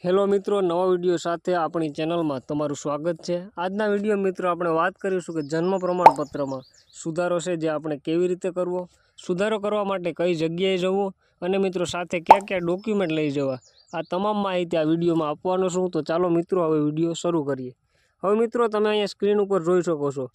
Hello मित्रों, नवा video साथे अपनी चेनल में तमारुं स्वागत है। आजना विडियो मित्रों आपणे बात करीशुं कि जन्म प्रमाणपत्र में सुधारो छे जे आपणे केवी रीते करवो, सुधारो करवा माटे कई जग्याए जवुं अने मित्रों साथे क्या क्या डॉक्यूमेंट लई जवा, आ तमाम माहिती आ विडियो में आपवानो छुं। तो चालो मित्रों हवे विडियो शरू करीए। हवे मित्रों तमे अहींया स्क्रीन पर जोई शको छो,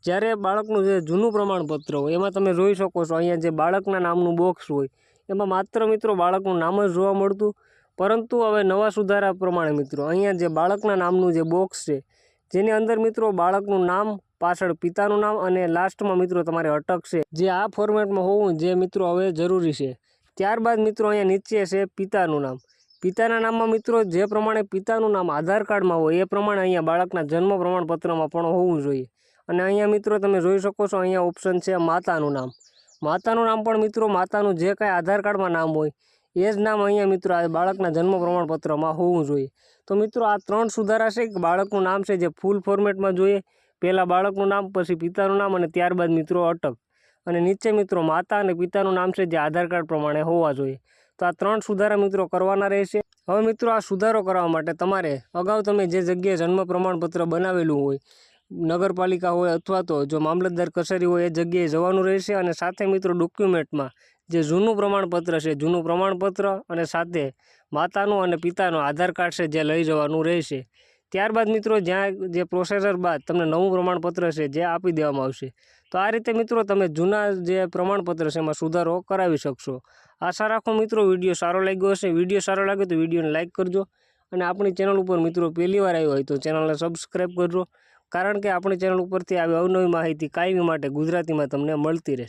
ज्यारे बाळकनुं जे जूनुं प्रमाणपत्र होय एमां तमे जोई शको छो अहींया जे बाळकना नामनुं बॉक्स होय एमां मात्र मित्रों बाळकनुं नाम ज जोवा मळतुं। परंतु हवे नवा सुधारा प्रमाणे मित्रों अहींया जे बाळकना नामनुं जे बॉक्स छे जेनी अंदर मित्रों बाळकनुं नाम, पाछळ पितानुं नाम अने लास्ट में मित्रों तमारे अटक छे जे आ फॉर्मेट में होवुं जे मित्रों हवे जरूरी छे। त्यारबाद मित्रों अहींया नीचे छे पितानुं नाम। पिताना नाम में मित्रों जे प्रमाणे पितानुं नाम आधार कार्ड में होय ए प्रमाणे अहींया बाळकना जन्म प्रमाणपत्र में पण होवुं जोईए। अने अहींया मित्रों तमे जोई शको छो अहींया ऑप्शन छे मातानुं नाम। मातानुं नाम पण मित्रों मातानुं जे कांई आधार कार्ड में नाम होय ए ज नाम अहींया मित्रों आ बाळकना जन्म प्रमाणपत्र में होवुं जोईए। तो मित्रों आ त्रण सुधारा छे कि बाळकनुं नाम छे जे फूल फॉर्मेट में जोईए, पहेला बाळकनुं नाम, पछी पितानुं नाम अने त्यारबाद मित्रों अटक, अने नीचे मित्रों माता अने पितानुं नाम छे जे आधार कार्ड प्रमाणे होवा जोईए। तो आ त्रण सुधारा मित्रों करवाना रहेशे। हवे मित्रों आ सुधारो करवा माटे तमारे अगाऊ तमे जे जग्याए जन्म प्रमाणपत्र बनावेलुं होय, नगरपालिका होय अथवा तो जो मामलतदार कचेरी होय ए जग्याए जवानुं रहेशे। अने साथे मित्रों डॉक्यूमेंट में जे जूनुं प्रमाणपत्र छे जूनुं प्रमाणपत्र अने साथे मातानुं अने पितानुं आधार कार्ड छे जे लई जवानुं रहेशे। त्यारबाद मित्रों ज्यां जे प्रोसेसर बाद तमने नवुं प्रमाणपत्र छे जे आपी देवामां आवशे। तो आ रीते मित्रों तमे जूना जे प्रमाणपत्र छे एमां सुधारो करावी शकशो। आशा राखो मित्रों विडियो सारो लाग्यो हशे। विडियो सारो लागे तो विडियोने लाइक करजो अने आपणी चेनल पर मित्रों पहेली वार आव्या होय तो चेनलने सब्सक्राइब करजो, कारण के आपणी चेनल उपरथी आवी अवनवी माहिती कायमी माटे गुजराती में तमने मळती रहेशे।